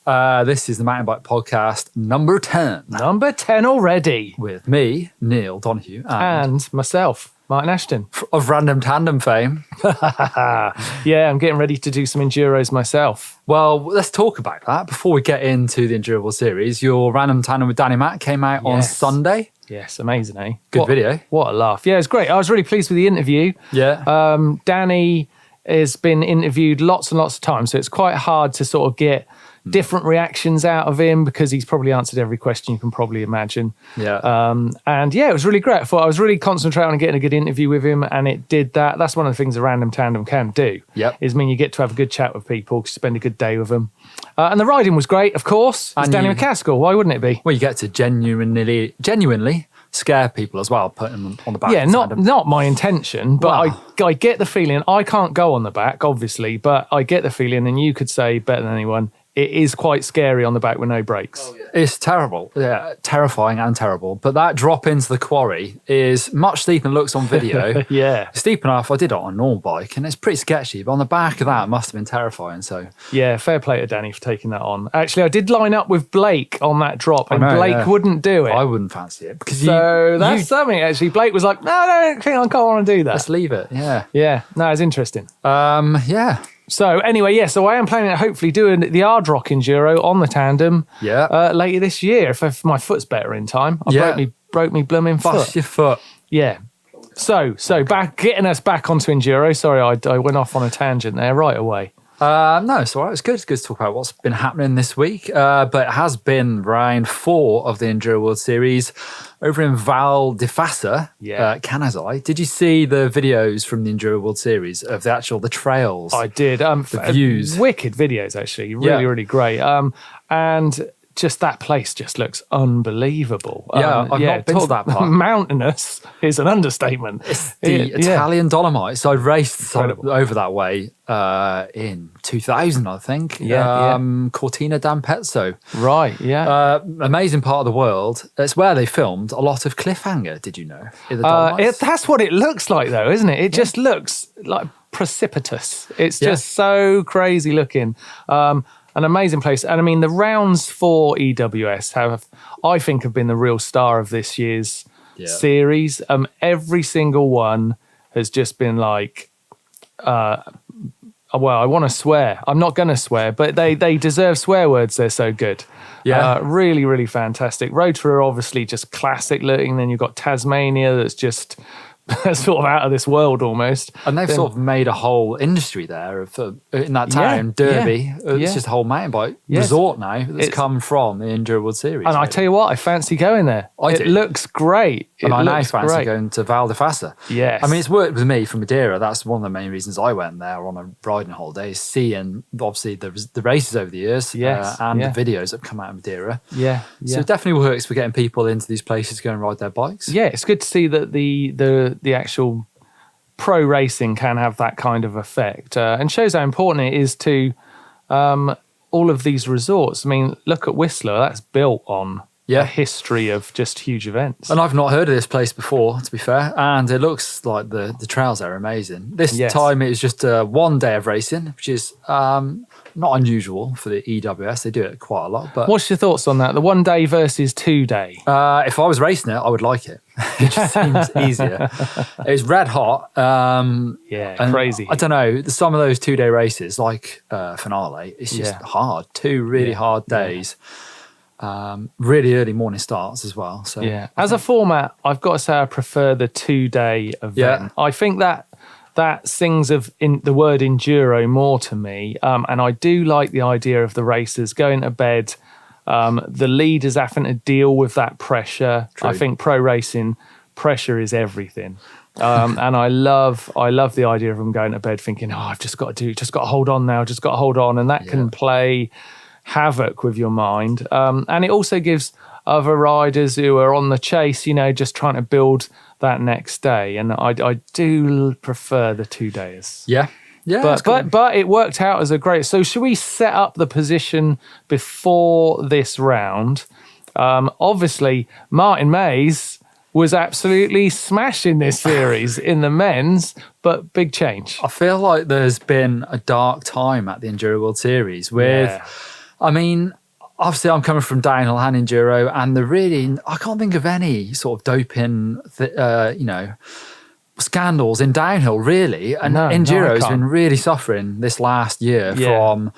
This is the Mountain Bike Podcast number 10. Number 10 already. With me, Neil Donoghue. And myself, Martin Ashton. Of Random Tandem fame. Yeah, I'm getting ready to do some Enduros myself. Well, let's talk about that. Before we get into the Endurable series, your Random Tandem with Danny Mac came out on Sunday. Yes, amazing, eh? Good video. What a laugh. Yeah, it's great. I was really pleased with the interview. Yeah. Danny has been interviewed lots and lots of times, so it's quite hard to sort of get different reactions out of him because he's probably answered every question you can probably imagine. Yeah. And yeah, it was really great. I thought I was really concentrating on getting a good interview with him, and it did that. That's one of the things a Random Tandem can do. Yep. Is mean you get to have a good chat with people, spend a good day with them. And the riding was great, of course. It's Danny McCaskill. Why wouldn't it be? Well, you get to genuinely scare people as well, putting them on the back. Yeah, not my intention, but Wow. I get the feeling. I can't go on the back, obviously, but I get the feeling, and you could say better than anyone, it is quite scary on the back with no brakes. Oh, yeah. It's terrible. Yeah, terrifying and terrible. But that drop into the quarry is much steeper than it looks on video. Yeah. Steep enough. I did it on a normal bike and it's pretty sketchy, but on the back of that it must have been terrifying. So Yeah, fair play to Danny for taking that on. Actually, I did line up with Blake on that drop, and Blake wouldn't do it. I wouldn't fancy it. Because that's something, actually. Blake was like, no, I don't think I can't want to do that. Let's leave it. Yeah. Yeah, no, it's interesting. Yeah. So anyway, so I am planning to hopefully doing the Ardrock Enduro on the tandem later this year if my foot's better in time. I broke me blooming foot. Bust your foot. Yeah. So getting us back onto Enduro. Sorry, I went off on a tangent there right away. No, it's all right. It's good to talk about what's been happening this week. But it has been round 4 of the Enduro World Series over in Val Di Fassa, Canazai. Did you see the videos from the Enduro World Series of the trails? I did. The views. Wicked videos, actually. Really, really great. And just that place just looks unbelievable. Yeah, I've not been to that part. Mountainous is an understatement. It's the Italian Dolomites. I raced over that way in 2000, I think. Cortina d'Ampezzo. Right, yeah. Amazing part of the world. It's where they filmed a lot of Cliffhanger, did you know? In the Dolomites. That's what it looks like, though, isn't it? It just looks like precipitous. It's just so crazy looking. An amazing place. And I mean, the rounds for EWS I think, have been the real star of this year's series. Every single one has just been like, well, I want to swear. I'm not going to swear, but they deserve swear words. They're so good. Yeah. Really, really fantastic. Rotor are obviously just classic looking. Then you've got Tasmania that's just sort of out of this world almost. And they've sort of made a whole industry there in that town, Derby. It's just a whole mountain bike resort now that's come from the Enduro World Series. And I tell you what, I fancy going there. It looks great. And I now fancy going to Val Di Fassa. Yes. I mean, it's worked with me from Madeira. That's one of the main reasons I went there on a riding holiday, seeing obviously the races over the years and the videos that have come out of Madeira. Yeah. So it definitely works for getting people into these places to go and ride their bikes. Yeah, it's good to see that the actual pro racing can have that kind of effect and shows how important it is to all of these resorts. I mean, look at Whistler. That's built on a history of just huge events. And I've not heard of this place before, to be fair, and it looks like the trails there are amazing. This time it was just 1 day of racing, which is not unusual for the EWS. They do it quite a lot. But what's your thoughts on that? The 1 day versus 2 day? If I was racing it, I would like it. It just seems easier. It's red hot. Crazy. I don't know. Some of those 2 day races, like Finale, it's just hard. 2 really hard days. Really early morning starts as well. So as a format, I've got to say I prefer the 2 day event. I think that sings the word enduro more to me, and I do like the idea of the racers going to bed, the leaders having to deal with that pressure. True. I think pro racing pressure is everything. And I love the idea of them going to bed thinking, I've just got to hold on now, and that can play havoc with your mind. And it also gives other riders who are on the chase, just trying to build that next day. And I do prefer the 2 days. Yeah. But it worked out as a great. So should we set up the position before this round? Obviously, Martin Maes was absolutely smashing this series in the men's, but big change. I feel like there's been a dark time at the Enduro World Series with I mean, obviously I'm coming from downhill and enduro, and I can't think of any sort of doping, scandals in downhill really. And enduro has been really suffering this last year from...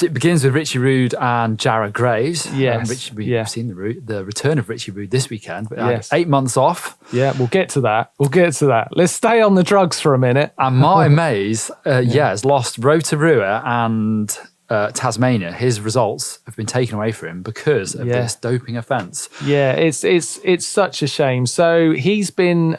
It begins with Richie Rude and Jared Graves. Yes. We've seen the return of Richie Rude this weekend. But 8 months off. Yeah, we'll get to that. Let's stay on the drugs for a minute. And Martin Maes, has lost Rotorua and Tasmania. His results have been taken away from him because of this doping offence. Yeah, it's such a shame. So he's been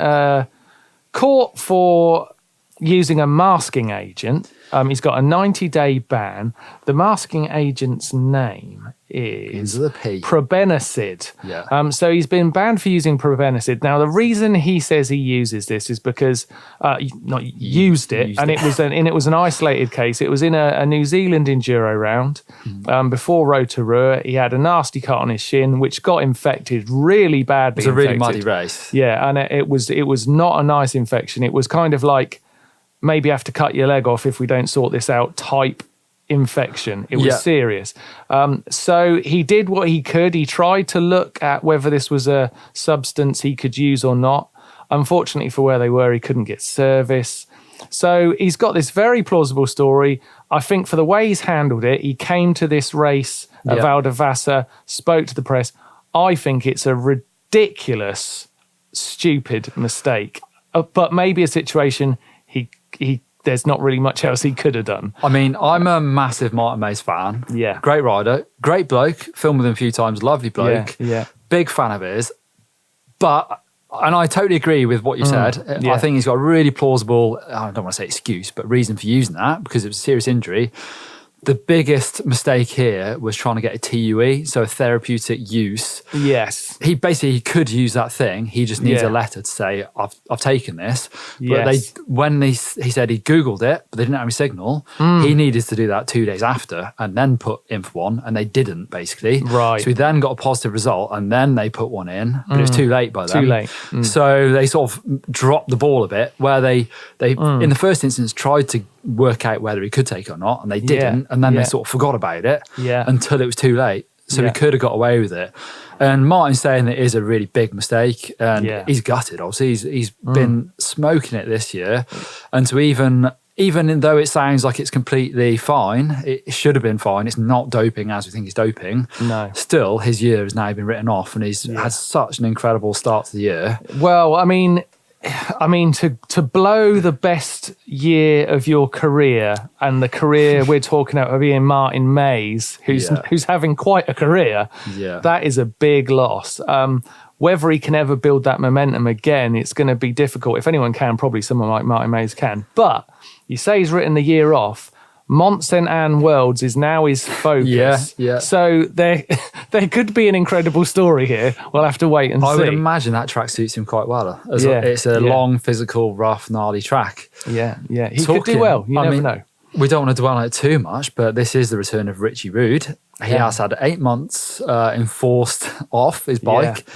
caught for using a masking agent. He's got a 90-day ban. The masking agent's name is probenecid. Yeah. So he's been banned for using probenecid. Now, the reason he says he uses this is because it was an isolated case. It was in a New Zealand enduro round before Rotorua. He had a nasty cut on his shin, which got infected really badly. It was a really muddy race. Yeah, and it was not a nice infection. It was kind of like, maybe have to cut your leg off if we don't sort this out type infection. It was serious. So he did what he could. He tried to look at whether this was a substance he could use or not. Unfortunately for where they were, he couldn't get service. So he's got this very plausible story. I think for the way he's handled it, he came to this race at Val Di Fassa, spoke to the press. I think it's a ridiculous, stupid mistake. But maybe a situation there's not really much else he could have done. I mean, I'm a massive Martin Maes fan. Yeah. Great rider, great bloke, filmed with him a few times, lovely bloke. Yeah. Big fan of his. And I totally agree with what you said. Yeah. I think he's got a really plausible, I don't want to say excuse, but reason for using that because it was a serious injury. The biggest mistake here was trying to get a TUE, so a therapeutic use. Yes. He could use that thing. He just needs a letter to say, I've taken this. But he said he Googled it, but they didn't have any signal. He needed to do that 2 days after and then put in for one, and they didn't, basically. Right. So he then got a positive result, and then they put one in, but it was too late by then. Too late. So they sort of dropped the ball a bit, where they in the first instance tried to work out whether he could take it or not, and they didn't, and then they sort of forgot about it until it was too late. So he could have got away with it. And Martin's saying it is a really big mistake, and he's gutted. Obviously, he's been smoking it this year, and to even though it sounds like it's completely fine, it should have been fine. It's not doping as we think it's doping. No. Still, his year has now been written off, and he's had such an incredible start to the year. Well, I mean, to blow the best year of your career, and the career we're talking about being Martin Maes, who's having quite a career, that is a big loss. Whether he can ever build that momentum again, it's going to be difficult. If anyone can, probably someone like Martin Maes can. But you say he's written the year off. Mont Saint Anne Worlds is now his focus. Yeah. So there could be an incredible story here. We'll have to wait and see. I would imagine that track suits him quite well. It's a long, physical, rough, gnarly track. Yeah. He could do well. You never know. We don't want to dwell on it too much, but this is the return of Richie Rude. He has had 8 months enforced off his bike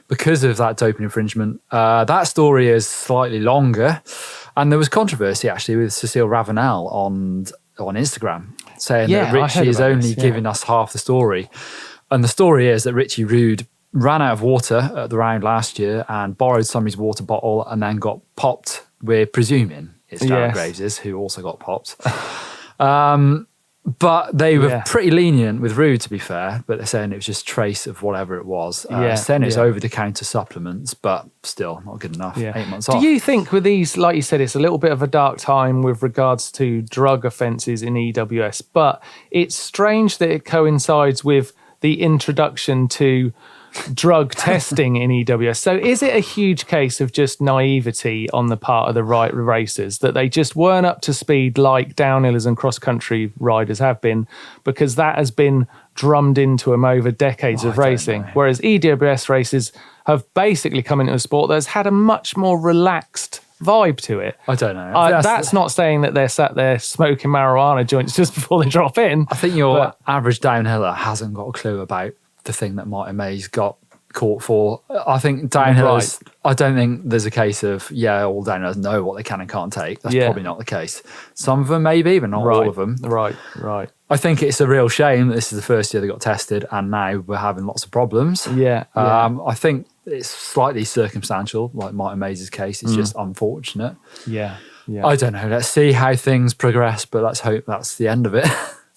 because of that doping infringement. That story is slightly longer. And there was controversy, actually, with Cecile Ravenel on Instagram, saying that Richie is only giving us half the story. And the story is that Richie Rude ran out of water at the round last year and borrowed somebody's water bottle and then got popped. We're presuming it's Jared Graves, who also got popped. But they were pretty lenient with Rude, to be fair, but they're saying it was just trace of whatever it was. Saying it's over-the-counter supplements, but still not good enough. 8 months off. Do you think with these, like you said, it's a little bit of a dark time with regards to drug offences in EWS, but it's strange that it coincides with the introduction to drug testing in EWS. So is it a huge case of just naivety on the part of the racers, that they just weren't up to speed like downhillers and cross-country riders have been, because that has been drummed into them over decades of racing, whereas EWS races have basically come into a sport that's had a much more relaxed vibe to it. I don't know. That's not saying that they're sat there smoking marijuana joints just before they drop in. I think your average downhiller hasn't got a clue about the thing that Martin Maes got caught for. I think downhillers, I don't think there's a case of, all downhillers know what they can and can't take. That's probably not the case. Some of them maybe, but not all of them. Right. I think it's a real shame that this is the first year they got tested and now we're having lots of problems. I think it's slightly circumstantial, like Martin Maes' case. It's just unfortunate. Yeah. I don't know. Let's see how things progress, but let's hope that's the end of it.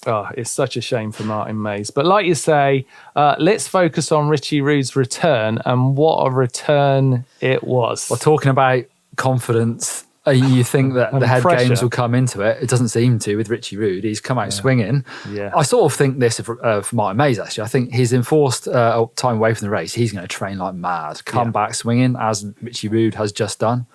Oh, it's such a shame for Martin Maes. But like you say, let's focus on Richie Rude's return, and what a return it was. Well, talking about confidence, you think that the head pressure. games will come into it. It doesn't seem to with Richie Rude. He's come out swinging. Yeah. I sort of think this of Martin Maes, actually. I think he's enforced time away from the race. He's going to train like mad, come back swinging, as Richie Rude has just done.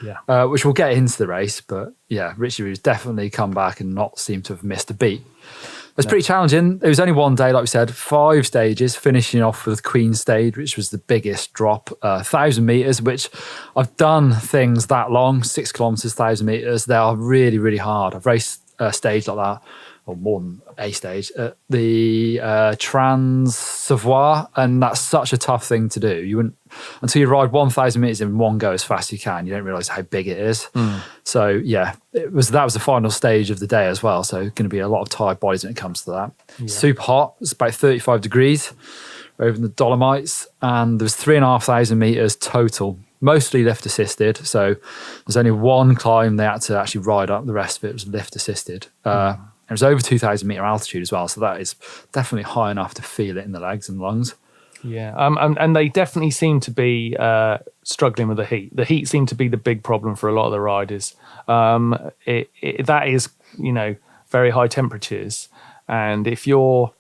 Yeah. Which we'll get into the race. But Richie Rude's definitely come back and not seemed to have missed a beat. It was pretty challenging. It was only one day, like we said, 5 stages, finishing off with Queen stage, which was the biggest drop, 1,000 metres, which I've done things that long, 6 kilometres, 1,000 metres. They are really, really hard. I've raced a stage like that, or more than a stage, at the Trans-Savoie, and that's such a tough thing to do. You wouldn't, until you ride 1,000 metres in one go as fast as you can, you don't realise how big it is. So that was the final stage of the day as well. So going to be a lot of tired bodies when it comes to that. Super hot. It's about 35 degrees over in the Dolomites, and there was 3,500 metres total, mostly lift assisted. So there's only one climb they had to actually ride up. The rest of it was lift assisted. It was over 2,000 metre altitude as well. So that is definitely high enough to feel it in the legs and lungs. Yeah, and they definitely seem to be struggling with the heat. The heat seemed to be the big problem for a lot of the riders. That is, very high temperatures, and if you're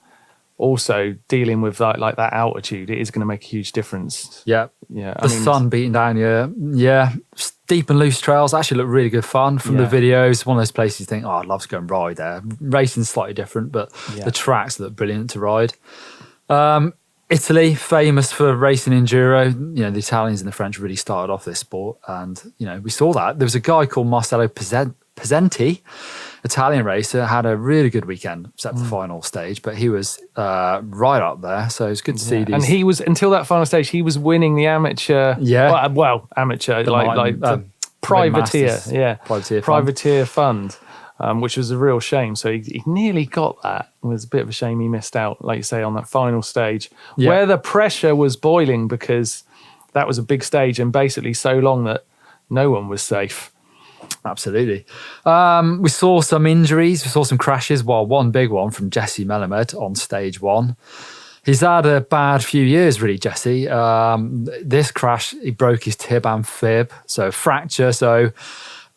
also dealing with like that altitude, it is going to make a huge difference. Yeah. The sun beating down you. Steep and loose trails actually look really good fun from the videos. One of those places you think, I'd love to go and ride there. Racing's slightly different, but the tracks look brilliant to ride. Italy, famous for racing enduro. The Italians and the French really started off this sport, and we saw that. There was a guy called Marcello Pezzenti, Italian racer, had a really good weekend, except for the final stage, but he was right up there. So it's good to see these. And he was, until that final stage, he was winning the amateur. Yeah. Amateur, the privateer. Privateer fund. Which was a real shame. So he nearly got that. It was a bit of a shame he missed out, like you say, on that final stage, where the pressure was boiling, because that was a big stage and basically so long that no one was safe. Absolutely. We saw some injuries. We saw some crashes. Well, one big one from Jesse Melamed on stage 1. He's had a bad few years, really, Jesse. This crash, he broke his tib and fib, so fracture. So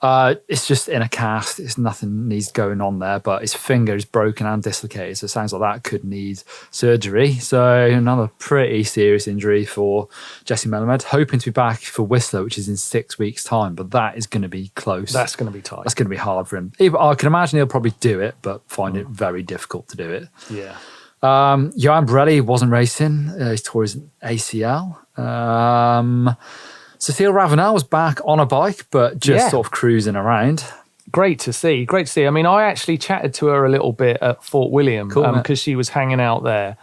it's just in a cast. It's nothing needs going on there, but his finger is broken and dislocated. So it sounds like that could need surgery. So another pretty serious injury for Jesse Melamed. Hoping to be back for Whistler, which is in 6 weeks' time, but that is going to be close. That's going to be tight. That's going to be hard for him. I can imagine he'll probably do it, but find it very difficult to do it. Yeah. Johan Borelli wasn't racing. He's tore his ACL. Cecile Ravenel was back on a bike, but just sort of cruising around. Great to see. I mean, I actually chatted to her a little bit at Fort William because she was hanging out there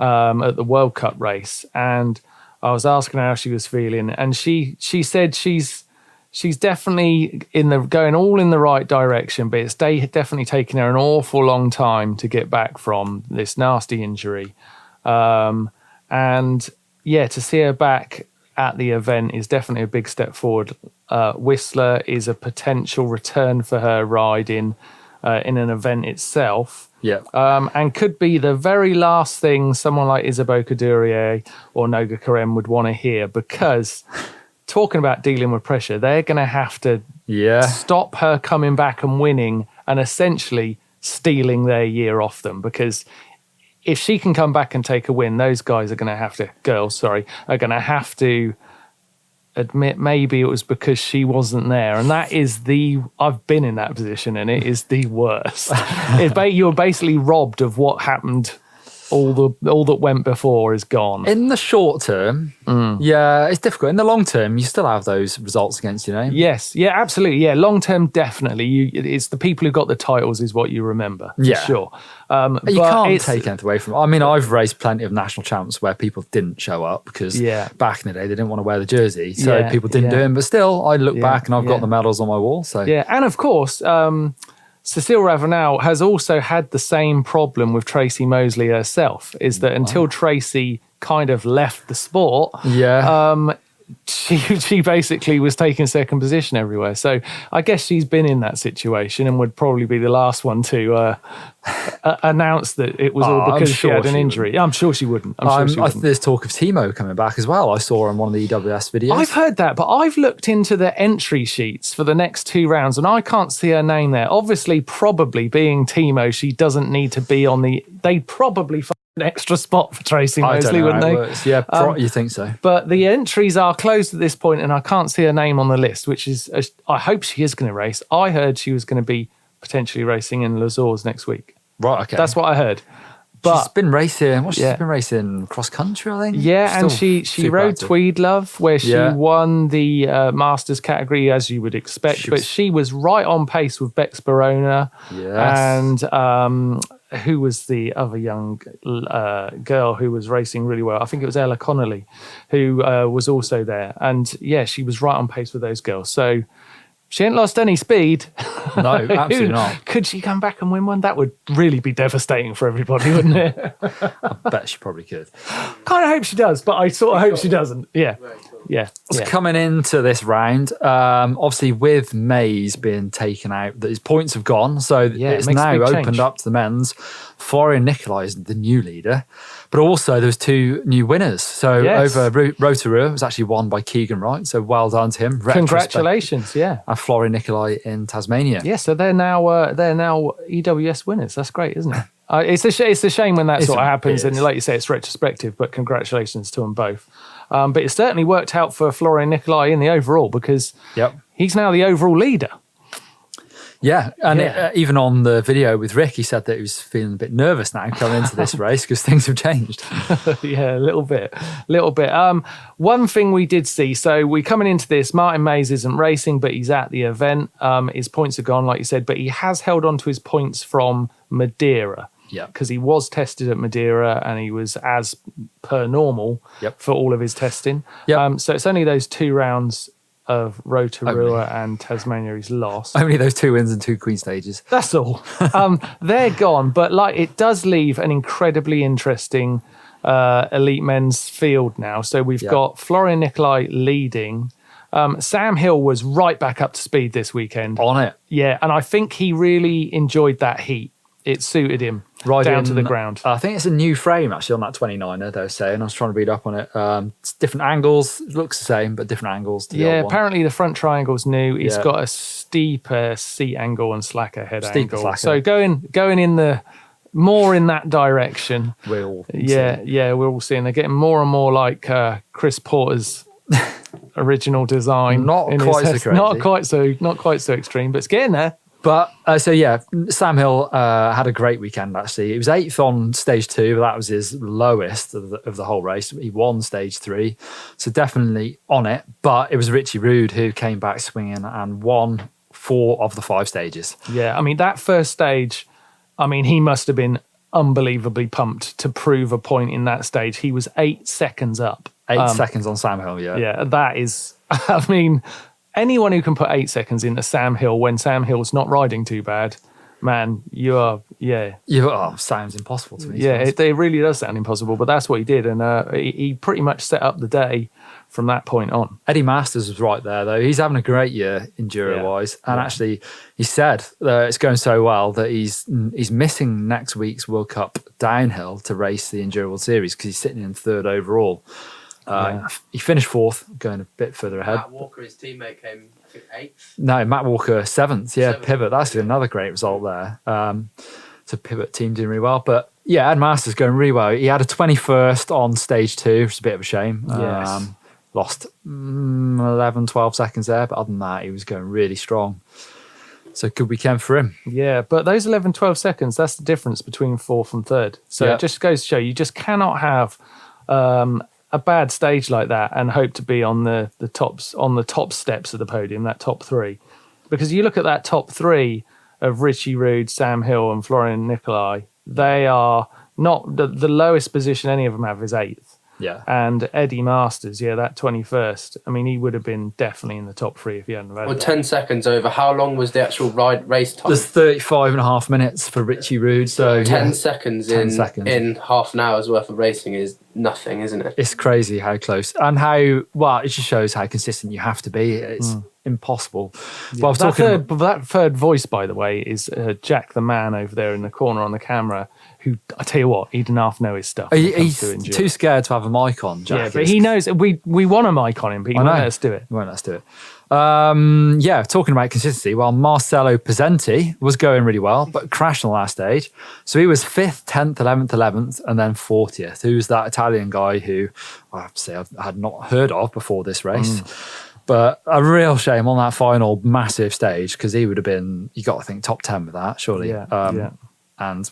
at the World Cup race, and I was asking her how she was feeling, and she said she's definitely going all in the right direction, but it's definitely taken her an awful long time to get back from this nasty injury, and to see her back at the event is definitely a big step forward. Whistler is a potential return for her ride in an event itself. Yeah. And could be the very last thing someone like Isabeau Cordurier or Noga Karem would want to hear, because talking about dealing with pressure, they're going to have to stop her coming back and winning and essentially stealing their year off them, because if she can come back and take a win, those guys are going to have to admit maybe it was because she wasn't there. And that is I've been in that position, and it is the worst. You're basically robbed of what happened all that went before is gone. In the short term, yeah, it's difficult. In the long term, you still have those results against your name. Yes, yeah, absolutely. Yeah, long term, definitely. It's the people who got the titles is what you remember, for sure. You can't take anything away from it. I mean, I've raced plenty of national champs where people didn't show up because back in the day, they didn't want to wear the jersey. So people didn't do it. But still, I look back and I've got the medals on my wall. So yeah, and of course, Cecile Ravenel has also had the same problem with Tracy Mosley herself, is that until Tracy kind of left the sport, she basically was taking second position everywhere. So I guess she's been in that situation and would probably be the last one to announce that it was all because she had an injury. I'm sure she wouldn't. There's talk of Timo coming back as well. I saw on one of the EWS videos. I've heard that, but I've looked into the entry sheets for the next 2 rounds and I can't see her name there. Obviously, probably being Timo, she doesn't need to be on the... They'd probably find an extra spot for Tracy Mosley, wouldn't they? Yeah, you think so. But the entries are closed at this point and I can't see her name on the list, which is... I hope she is going to race. I heard she was going to be potentially racing in Les Azores next week. Right, okay. That's what I heard. But she's been racing. She's been racing cross country, I think. Yeah, and she rode Tweed Love, where she won the Masters category, as you would expect. But she was right on pace with Bex Barona. Yes. And who was the other young girl who was racing really well? I think it was Ella Connolly, who was also there. And yeah, she was right on pace with those girls. So she ain't lost any speed. No, absolutely not. Could she come back and win one? That would really be devastating for everybody, wouldn't it? I bet she probably could. Kind of hope she does, but I sort of hope she doesn't. Yeah. So coming into this round, obviously with Maes being taken out, his points have gone. So it's now opened up to the men's. Florian Nicolai is the new leader. But also there's 2 new winners. So over Rotorua was actually won by Keegan Wright. So well done to him. Congratulations, and Florian Nicolai in Tasmania. Yeah, so they're now EWS winners. That's great, isn't it? It's a shame when that sort of happens, and like you say, it's retrospective. But congratulations to them both. But it certainly worked out for Florian Nicolai in the overall because he's now the overall leader. Yeah, and even on the video with Rick, he said that he was feeling a bit nervous now coming into this race because things have changed. Yeah, a little bit. One thing we did see, so we're coming into this, Martin Maes isn't racing, but he's at the event. His points are gone, like you said, but he has held on to his points from Madeira. Yeah, because he was tested at Madeira and he was as per normal for all of his testing. So it's only those 2 rounds of Rotorua and Tasmania he's lost. Only those 2 wins and 2 Queen stages. That's all. They're gone, but it does leave an incredibly interesting elite men's field now. So we've got Florian Nicolai leading. Sam Hill was right back up to speed this weekend. On it. Yeah, and I think he really enjoyed that heat. It suited him down to the ground. I think it's a new frame actually on that 29er, they were saying. I was trying to read up on it. It's different angles. It looks the same, but different angles to the old one. Apparently the front triangle's new. It's got a steeper seat angle and slacker head angle. Slacker. So going in the more in that direction. We're all we're all seeing they're getting more and more like Chris Porter's original design. Not quite so crazy. Not quite so extreme, but it's getting there. But Sam Hill had a great weekend actually. He was 8th on stage 2, but that was his lowest of the whole race. He won stage 3, so definitely on it. But it was Richie Rude who came back swinging and won 4 of the 5 stages. Yeah, I mean that first stage, he must have been unbelievably pumped to prove a point in that stage. He was 8 seconds up. 8 seconds on Sam Hill, Yeah, that is, anyone who can put 8 seconds into Sam Hill when Sam Hill's not riding too bad, man, sounds impossible to me. Yeah, it really does sound impossible, but that's what he did. And he pretty much set up the day from that point on. Eddie Masters was right there, though. He's having a great year, enduro-wise. And actually, he said it's going so well that he's missing next week's World Cup downhill to race the Enduro World Series because he's sitting in 3rd overall. He finished 4th, going a bit further ahead. Matt Walker, his teammate, came, I think, 8th. No, Matt Walker 7th. Yeah, 7th. Pivot. That's another great result there. So Pivot team doing really well. But yeah, Ed Masters going really well. He had a 21st on stage 2, which is a bit of a shame. Yes. Lost 11, 12 seconds there. But other than that, he was going really strong. So good weekend for him. Yeah, but those 11, 12 seconds, that's the difference between fourth and third. So it just goes to show you just cannot have a bad stage like that and hope to be on the top steps of the podium, that top three. Because you look at that top three of Richie Rude, Sam Hill and Florian Nicolai, they are not the lowest position any of them have is 8th. Yeah. And Eddie Masters, that 21st. I mean, he would have been definitely in the top three if he hadn't had that. 10 seconds over. How long was the actual race time? There's 35 and a half minutes for Richie Rude. So 10 seconds in half an hour's worth of racing is nothing, isn't it? It's crazy how close and how, well, it just shows how consistent you have to be. It's impossible. Yeah. Well, that third voice, by the way, is Jack the man over there in the corner on the camera, who, I tell you what, he didn't half know his stuff. He's too scared to have a mic on, Jack. Yeah, but he knows, we want a mic on him, but he won't let us do it. He won't let us do it. Talking about consistency, well, Marcello Pezzenti was going really well, but crashed on the last stage. So he was 5th, 10th, 11th, 11th, and then 40th. Who's that Italian guy who I have to say I had not heard of before this race. But a real shame on that final massive stage, because he would have been, you got to think, top 10 with that, surely. And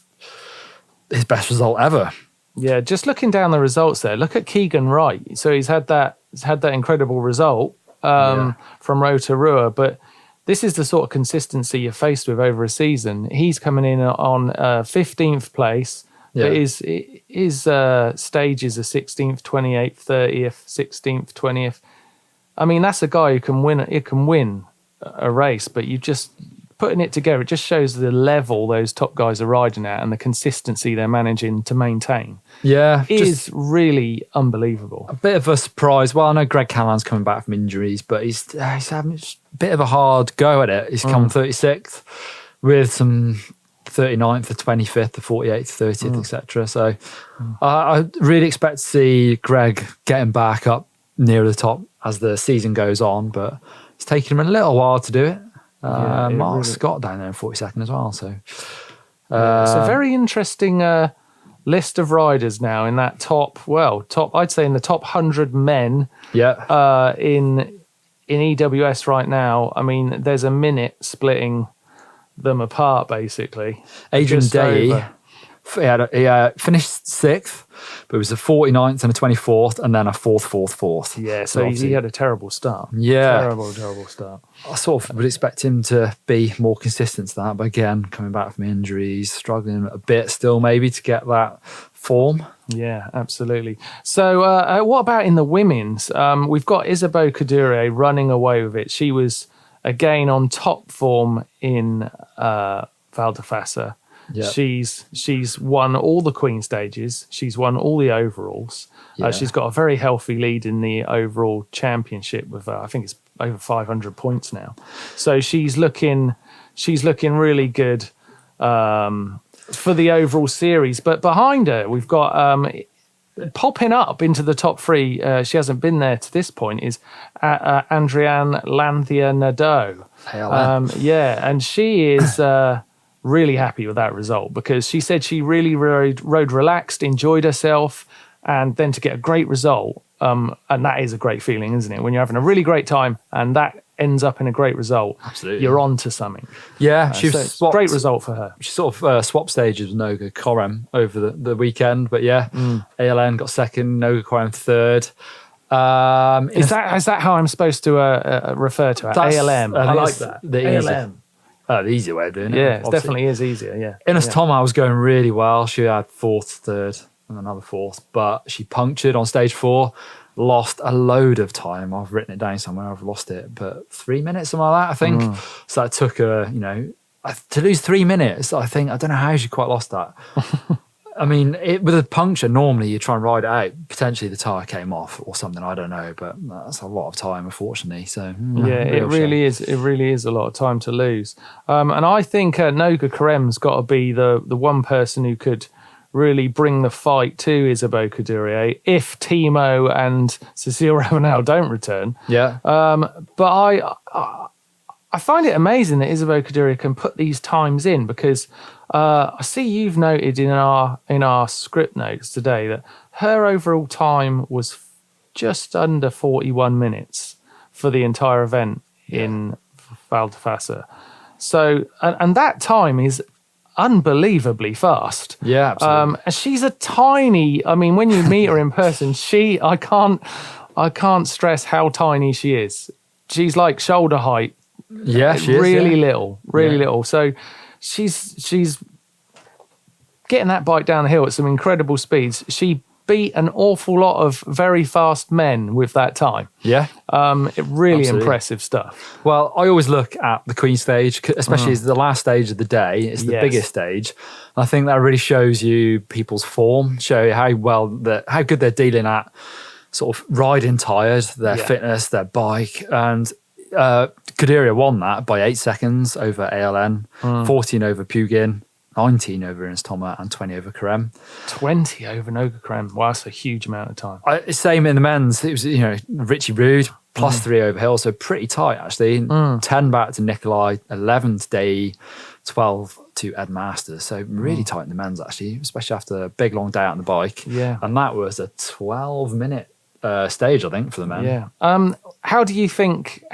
his best result ever. Yeah, just looking down the results there, look at Keegan Wright. So he's had that incredible result from Rotorua, but this is the sort of consistency you're faced with over a season. He's coming in on 15th place, but his stages are 16th, 28th, 30th, 16th, 20th. I mean, that's a guy who can win a race, but you just putting it together, it just shows the level those top guys are riding at and the consistency they're managing to maintain. Yeah. Is really unbelievable. A bit of a surprise. Well, I know Greg Callahan's coming back from injuries, but he's having a bit of a hard go at it. He's come 36th with some 39th, the 25th, the 48th, 30th, etc. So I really expect to see Greg getting back up near the top as the season goes on, but it's taken him a little while to do it. Mark Scott down there in 42nd as well. So it's a very interesting list of riders now in that top. I'd say in the top 100 men. Yeah. In EWS right now. I mean, there's a minute splitting them apart basically. Adrian Day. He finished 6th, but it was a 49th and a 24th, and then a 4th. Yeah, so he had a terrible start. Yeah. Terrible start. I sort of would expect him to be more consistent to that, but again, coming back from injuries, struggling a bit still maybe to get that form. Yeah, absolutely. So what about in the women's? We've got Isabeau Cordurier running away with it. She was, again, on top form in Val Di Fassa. Yep. She's won all the Queen stages. She's won all the overalls. She's got a very healthy lead in the overall championship with I think it's over 500 points now. So she's looking really good for the overall series. But behind her, we've got popping up into the top 3. She hasn't been there to this point. Is Andriane Lanthia Nadeau. And she is. Really happy with that result, because she said she really rode relaxed, enjoyed herself, and then to get a great result, and that is a great feeling, isn't it? When you're having a really great time and that ends up in a great result, absolutely, you're on to something. Yeah, she was so great result for her. She sort of swapped stages with Noga Korem over the weekend, but ALN got second, Noga Korem third. Is that how I'm supposed to refer to it? ALM. I like that. ALM. The easier way of doing it. Yeah, it definitely is easier, yeah. Ines Thomas was going really well. She had 4th, 3rd, and another 4th, but she punctured on stage 4, lost a load of time. I've written it down somewhere, I've lost it, but 3 minutes, something like that, I think. So it took her, to lose 3 minutes, I don't know how she quite lost that. I mean, with a puncture, normally you try and ride it out. Potentially the tyre came off or something, I don't know, but that's a lot of time, unfortunately. So it really is. It really is a lot of time to lose. And I think Noga Korem's got to be the one person who could really bring the fight to Isabeau Cordurier if Timo and Cecile Ravenel don't return. Yeah. But I find it amazing that Isabeau Cordurier can put these times in, because I see you've noted in our script notes today that her overall time was just under 41 minutes for the entire event in Val Di Fassa. So, and that time is unbelievably fast. Yeah, absolutely. And she's a tiny. I mean, when you meet her in person, I can't stress how tiny she is. She's like shoulder height. Yeah, she is. Really Yeah. little, really little. So she's getting that bike down the hill at some incredible speeds. She beat an awful lot of very fast men with that time. Yeah. Really Absolutely. impressive stuff. Well, I always look at the Queen stage, especially as the last stage of the day. It's the Yes. biggest stage. And I think that really shows you people's form, show you how good they're dealing at sort of riding tired, their fitness, their bike. And Cordurier won that by 8 seconds over ALN, 14 over Pugin, 19 over Ernst Thomas, and 20 over Carême. 20 over Noga Carême. Wow, that's a huge amount of time. Same in the men's. It was, Richie Rude, plus 3 over Hill, so pretty tight, actually. 10 back to Nikolai, 11 to Day, 12 to Ed Masters. So really tight in the men's, actually, especially after a big, long day out on the bike. Yeah. And that was a 12-minute stage, I think, for the men. Yeah. How do you think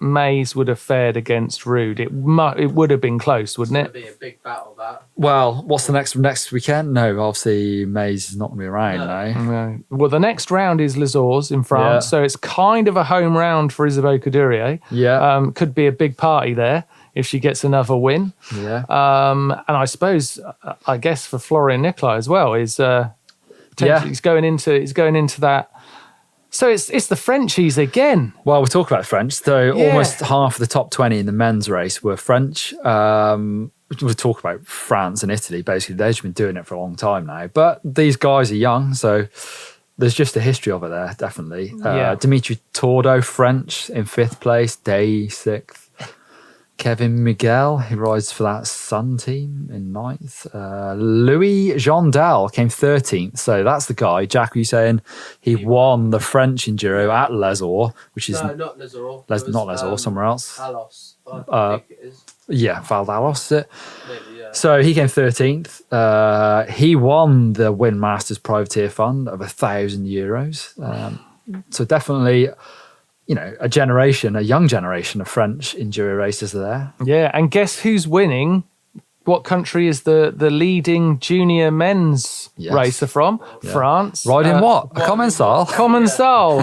Maes would have fared against Rude? It would have been close, wouldn't it? It'd be a big battle, that. Well, what's the next weekend? No, obviously Maes is not going to be around now. No. Well, the next round is Les Ors in France, Yeah. so it's kind of a home round for Isabeau Cordurier. Yeah. Could be a big party there if she gets another win. Yeah. And I suppose, I guess for Florian Nicolai as well is he's going into that. So it's the Frenchies again. Well, we'll talk about French. So almost half of the top 20 in the men's race were French. We'll talk about France and Italy. Basically, they've been doing it for a long time now. But these guys are young, so there's just a history of it there, definitely. Dimitri Tordo, French, in 5th place. Day, 6th. Kevin Miguel, who rides for that Sun team, in 9th. Louis Jondal came 13th. So that's the guy. Jack, were you saying he won the French Enduro at Les Ors, which is No, not Les Ors. not Les Ors, somewhere else. Alos. I think it is. Yeah, Val d'Alos, is it? Maybe, yeah. So he came 13th. He won the Win Masters Privateer Fund of €1,000. So definitely, a young generation of French enduro racers are there. Yeah, and guess who's winning? What country is the leading junior men's racer from? Yeah. France. Riding what? A Commensal? Commensal.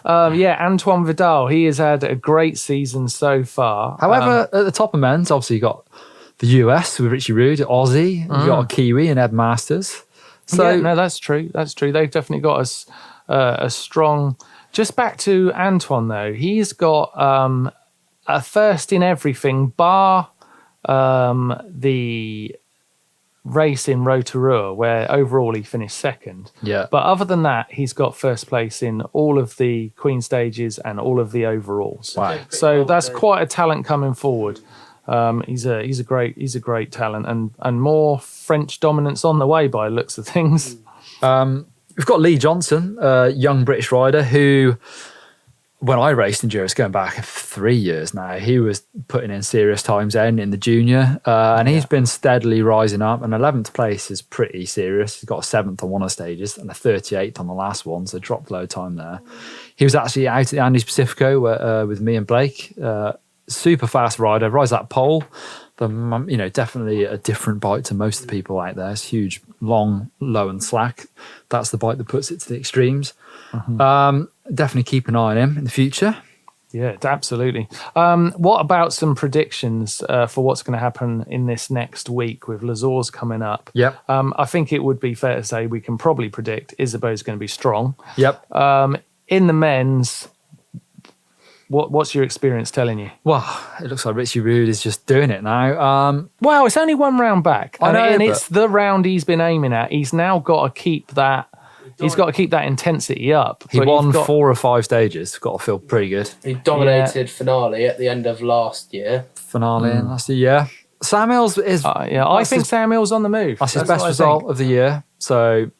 Antoine Vidal. He has had a great season so far. However, at the top of men's, obviously you got the US with Richie Rude, Aussie. You've got a Kiwi and Ed Masters. So no, that's true. That's true. They've definitely got us a strong. Just back to Antoine though, he's got a first in everything, bar the race in Rotorua, where overall he finished 2nd. Yeah. But other than that, he's got first place in all of the Queen stages and all of the overalls. Wow. So that's quite a talent coming forward. He's a great talent, and more French dominance on the way by the looks of things. We've got Lee Johnson, a young British rider who, when I raced Endurance going back 3 years now, he was putting in serious times in the junior, and he's been steadily rising up. And 11th place is pretty serious. He's got a 7th on one of the stages and a 38th on the last one, so dropped low time there. He was actually out at the Andes Pacifico with me and Blake. Super fast rider, rides that pole. Definitely a different bike to most of the people out there. It's huge, long, low and slack. That's the bike that puts it to the extremes. Definitely keep an eye on him in the future. Yeah, absolutely. What about some predictions for what's going to happen in this next week with Les Ors coming up? Yep. I think it would be fair to say we can probably predict Isabeau's going to be strong. Yep. In the men's, what's your experience telling you? Well, it looks like Richie Rude is just doing it now. Well, it's only one round back. I know, and but it's the round he's been aiming at. He's now got to keep that. He's got to keep that intensity up. He won 4 or 5 stages. Got to feel pretty good. He dominated finale at the end of last year. Finale in last year, yeah. Sam Hill's is... I think Sam Hill's on the move. That's his best result of the year. So,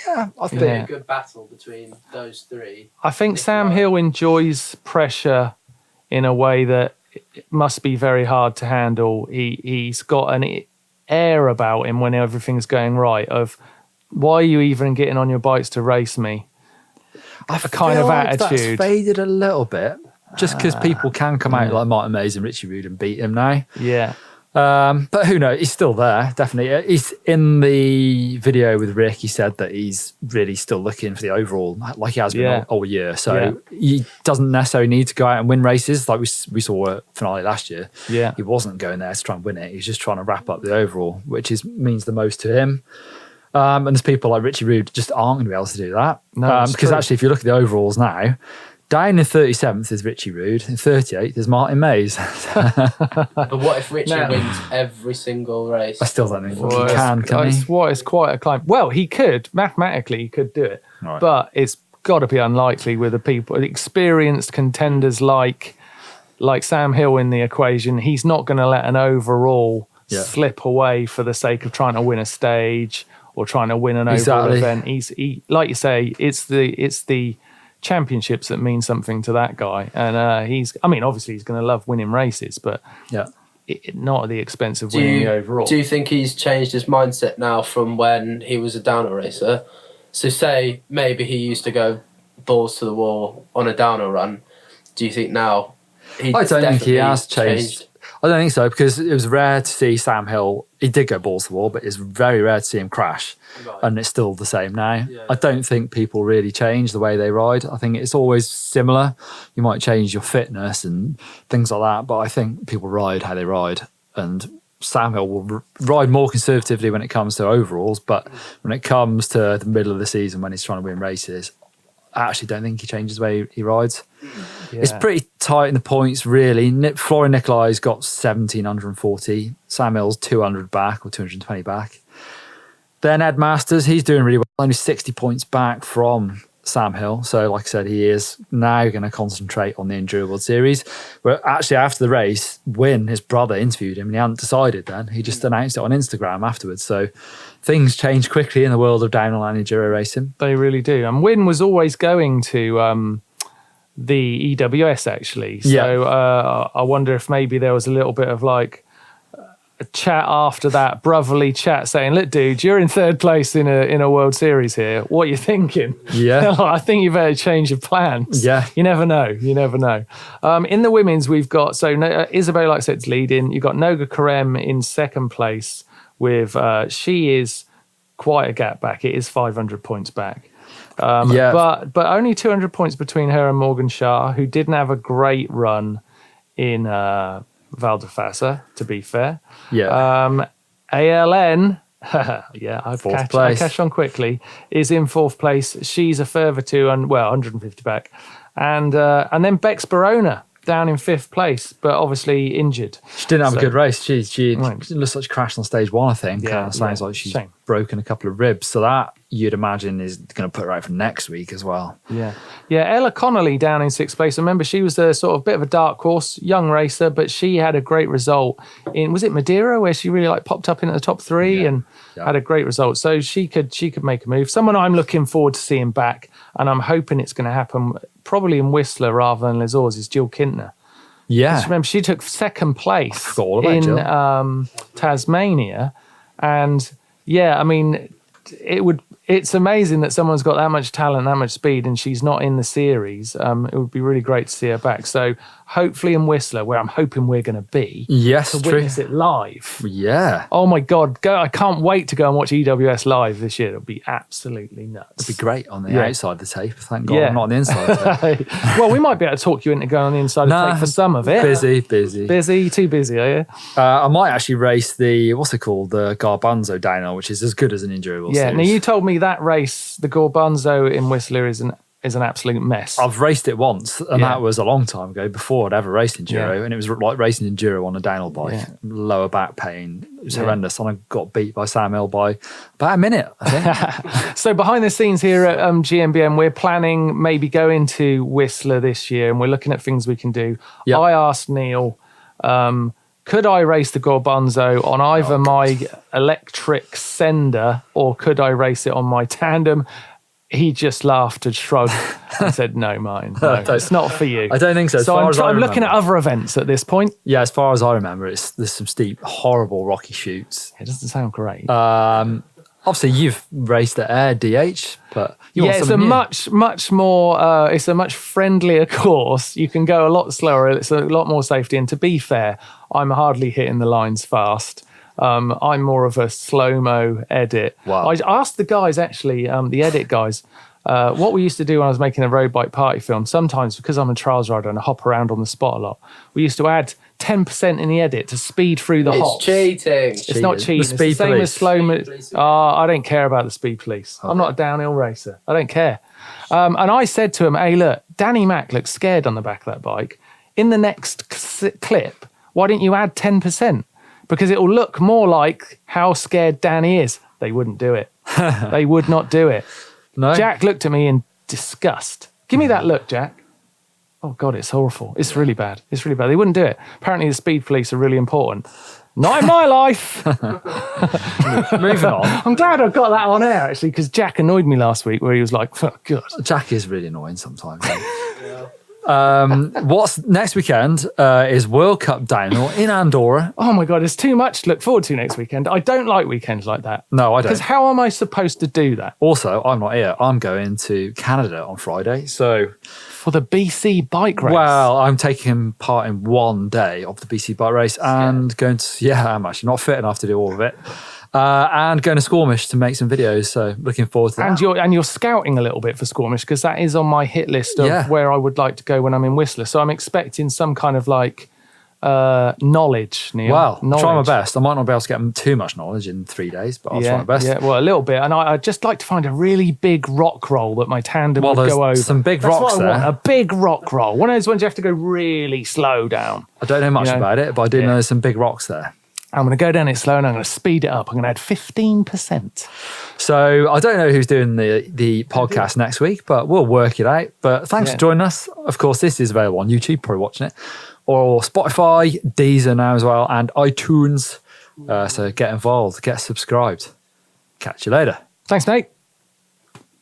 yeah, I think... A good battle between those three. I think Sam Hill enjoys pressure in a way that it must be very hard to handle. He's got an air about him when everything's going right of... Why are you even getting on your bikes to race me? I kind of feel like attitude. That's faded a little bit. just because people can come out like Martin Maes and Richie Rude and beat him now. Yeah. But who knows? He's still there, definitely. He's in the video with Rick. He said that he's really still looking for the overall, like he has been all year. So he doesn't necessarily need to go out and win races like we saw at finale last year. Yeah, he wasn't going there to try and win it. He's just trying to wrap up the overall, which means the most to him. And there's people like Richie Rude just aren't going to be able to do that. No, because actually, if you look at the overalls now, down in 37th is Richie Rude. In 38th is Martin Maes. But what if Richie wins every single race? I still don't think he can he? It's quite a climb. Well, he could. Mathematically, he could do it. Right. But it's got to be unlikely with the people, experienced contenders like Sam Hill in the equation. He's not going to let an overall slip away for the sake of trying to win a stage or trying to win an overall event. He, like you say, it's the championships that mean something to that guy, and obviously he's going to love winning races, but not at the expense of winning the overall. Do you think he's changed his mindset now from when he was a downer racer? So say maybe he used to go balls to the wall on a downer run. Do you think now I don't think he has changed. I don't think so, because it was rare to see Sam Hill. He did go balls to the wall, but it's very rare to see him crash. Right. And it's still the same now. Yeah. I don't think people really change the way they ride. I think it's always similar. You might change your fitness and things like that, but I think people ride how they ride. And Sam Hill will ride more conservatively when it comes to overalls, but when it comes to the middle of the season when he's trying to win races, I actually don't think he changes the way he rides. Yeah. It's pretty tight in the points, really. Florian Nicolai's got 1,740. Sam Hill's 200 back or 220 back. Then Ed Masters, he's doing really well. Only 60 points back from Sam Hill. So, like I said, he is now going to concentrate on the Enduro World Series. But actually, after the race, Wynne, his brother, interviewed him and he hadn't decided then. He just announced it on Instagram afterwards. So things change quickly in the world of downhill enduro racing. They really do. And Wynne was always going to the EWS, actually. So I wonder if maybe there was a little bit of like a chat after that, brotherly chat, saying, "Look, dude, you're in third place in a World Series here. What are you thinking?" Yeah, I think you better change your plans. Yeah, you never know. You never know. In the women's, we've got Isabel, like I said, is leading. You've got Noga Karem in second place with she is quite a gap back. It is 500 points back. But only 200 points between her and Morgan Shah, who didn't have a great run in Val Di Fassa, to be fair. ALN, I catch on quickly, is in fourth place. She's a further 150 back. And then Bex Barona down in fifth place, but obviously injured. She didn't have a good race. She looks like she crashed on stage one, I think. Sounds like she's broken a couple of ribs. So that, you'd imagine, is going to put her out for next week as well. Yeah. Ella Connolly down in sixth place. I remember she was a sort of bit of a dark horse, young racer, but she had a great result in, was it Madeira, where she really popped up into the top three and had a great result. So she could make a move. Someone I'm looking forward to seeing back, and I'm hoping it's going to happen probably in Whistler rather than Les Hors, is Jill Kintner. Yeah. Remember, she took second place in Tasmania. And it's amazing that someone's got that much talent, that much speed, and she's not in the series. It would be really great to see her back. So hopefully in Whistler, where I'm hoping we're going to be, to witness it live. Yeah. Oh my God, I can't wait to go and watch EWS live this year. It'll be absolutely nuts. It'd be great on the outside of the tape. Thank God I'm not on the inside tape. Well, we might be able to talk you into going on the inside of the tape for some of it. Busy, too busy, are you? I might actually race the Garbanzo downhill, which is as good as an enduro series. Now you told me that race, the Garbanzo in Whistler, is an absolute mess. I've raced it once, and that was a long time ago, before I'd ever raced enduro, and it was like racing enduro on a downhill bike. Lower back pain, it was horrendous, and I got beat by Sam Hill by about a minute, I think. So behind the scenes here at GMBN, we're planning maybe going to Whistler this year, and we're looking at things we can do. I asked Neil, could I race the Garbanzo on either my electric sender, or could I race it on my tandem? He just laughed and shrugged and said, "No, Martin, no, it's not for you." I don't think so. So I'm looking at other events at this point. Yeah, as far as I remember, there's some steep, horrible rocky chutes. It doesn't sound great. I Obviously, you've raced the air DH, but it's a much more, it's a much friendlier course. You can go a lot slower. It's a lot more safety. And to be fair, I'm hardly hitting the lines fast. I'm more of a slow-mo edit. Wow. I asked the guys, actually, the edit guys, what we used to do when I was making a road bike party film, sometimes because I'm a trials rider and I hop around on the spot a lot, we used to add 10% in the edit to speed through the hops. It's cheating. It's not cheating. The speed it's the same police. as slow-mo. I don't care about the speed police. I'm not a downhill racer. I don't care. And I said to him, hey, look, Danny Mac looks scared on the back of that bike. In the next clip, why didn't you add 10%? Because it will look more like how scared Danny is. They wouldn't do it. They would not do it. No. Jack looked at me in disgust. Give me that look, Jack. Oh, God, it's awful. It's really bad. It's really bad. They wouldn't do it. Apparently, the speed police are really important. Not in my life. Moving on. I'm glad I got that on air, actually, because Jack annoyed me last week where he was like, oh, God. Jack is really annoying sometimes. What's next weekend is World Cup downhill in Andorra. Oh, my God, there's too much to look forward to next weekend. I don't like weekends like that. No, I don't. Because how am I supposed to do that? Also, I'm not here. I'm going to Canada on Friday. So, for the BC bike race? Well, I'm taking part in one day of the BC bike race and going to, I'm actually not fit enough to do all of it. And going to Squamish to make some videos, so looking forward to that. And you're scouting a little bit for Squamish because that is on my hit list of where I would like to go when I'm in Whistler. So I'm expecting some kind of like knowledge, Neil. Well, try my best. I might not be able to get too much knowledge in 3 days, but I'll try my best. Yeah, well, a little bit. And I'd just like to find a really big rock roll that my tandem would go over. Some big rocks there. A big rock roll. One of those ones you have to go really slow down. I don't know much about it, but I do know there's some big rocks there. I'm going to go down it slow and I'm going to speed it up. I'm going to add 15%. So I don't know who's doing the podcast next week, but we'll work it out. But thanks for joining us. Of course, this is available on YouTube, probably watching it, or Spotify, Deezer now as well, and iTunes. So get involved, get subscribed. Catch you later. Thanks, Nate.